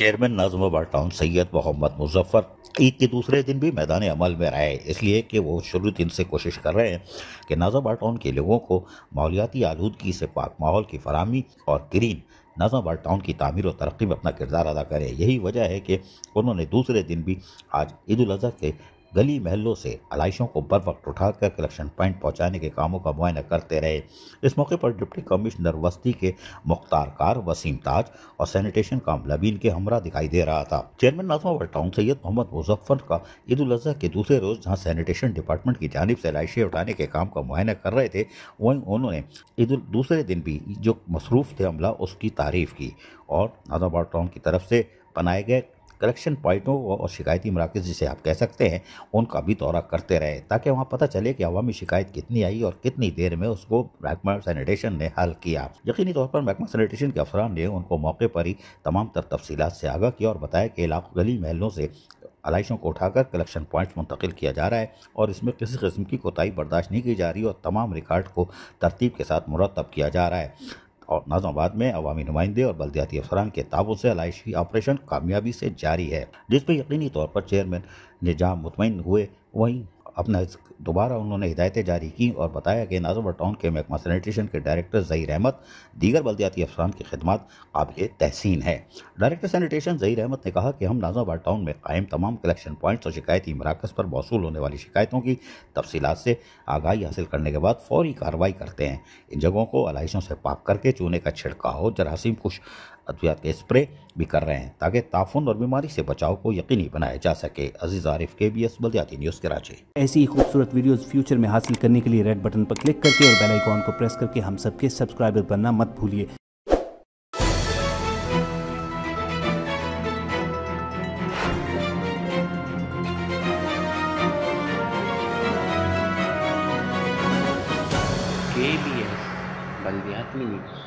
Chairman Nazimabad town Syed Mohammad Muzaffar Eid के दूसरे दिन भी मैदान अमल में रहे, इसलिए कि वो शुरू दिन से कोशिश कर रहे हैं कि नाज़िमाबाद टाउन के लोगों को माहौलियाती आलूदगी से पाक माहौल की फराहमी और ग्रीन नाज़िमाबाद टाउन की तामीर और तरक्की में अपना किरदार अदा करें। यही वजह है कि उन्होंने दूसरे दिन भी आज ईद उल अज़हा के गली महलों से आलाइशों को बर वक्त उठाकर कलेक्शन पॉइंट पहुंचाने के कामों का मुआयना करते रहे। इस मौके पर डिप्टी कमिश्नर वस्ती के मुख्तार कार, वसीम ताज और सैनिटेशन कामलाबीन के हमरा दिखाई दे रहा था। चेयरमैन नाज़िमाबाद टाउन सैयद मोहम्मद मुजफ्फर का ईद उल अज़हा के दूसरे रोज जहां सैनिटेशन डिपार्टमेंट की जानिब से आलाइशें उठाने के काम का मुआयना कर रहे थे, वहीं उन्होंने दूसरे दिन भी जो मसरूफ थे अमला उसकी तारीफ की और नाज़िमाबाद टाउन की तरफ से बनाए गए कलेक्शन पॉइंटों और शिकायती मराकज़ जिसे आप कह सकते हैं उनका भी दौरा करते रहे, ताकि वहाँ पता चले कि अवामी शिकायत कितनी आई और कितनी देर में उसको महकमा सैनिटेशन ने हल किया। यकीनी तौर पर महकमा सैनिटेशन के अफसरान ने उनको मौके पर ही तमाम तर तफसीलात से आगाह किया और बताया कि इलाक़ों गली महलों से आलाइशों को उठाकर कलेक्शन पॉइंट्स मुंतकिल किया जा रहा है और इसमें किसी किस्म की कोताही बर्दाश्त नहीं की जा रही और तमाम रिकॉर्ड को तरतीब के साथ मुरतब किया जा रहा है। और नाज़िमाबाद में अवामी नुमाइंदे और बल्दियाती अफसरान के ताबुन से आलाइशी ऑपरेशन कामयाबी से जारी है, जिस पर यकीनी तौर पर चेयरमैन ने जहाँ मुतमईन हुए वहीं अपना दोबारा उन्होंने हिदायतें जारी की और बताया कि नाज़िमाबाद टाउन के महकमा सैनिटेशन के डायरेक्टर ज़हीर अहमद दीगर बल्दियाती अफसरान की खिदमत काबिल तहसीन है। डायरेक्टर सैनिटेशन ज़हीर अहमद ने कहा कि हम नाज़िमाबाद टाउन में कायम तमाम कलेक्शन पॉइंट्स और शिकायती मराकज़ पर मौसूल होने वाली शिकायतों की तफसीलात से आगाही हासिल करने के बाद फौरी कार्रवाई करते हैं। इन जगहों को आलाइशों से पाक करके चूने का छिड़काव, जरासीम कुछ अद्वियात के स्प्रे भी कर रहे हैं ताकि ताफुन और बीमारी से बचाव को यकीनी बनाया जा सके। अजीज आरिफ, KBS बल्दियाती न्यूज़ कराची। ऐसी ही खूबसूरत वीडियोस फ्यूचर में हासिल करने के लिए रेड बटन पर क्लिक करके और बेल आइकॉन को प्रेस करके हम सबके सब्सक्राइबर बनना मत भूलिए। KBS बल्दियाती न्यूज़।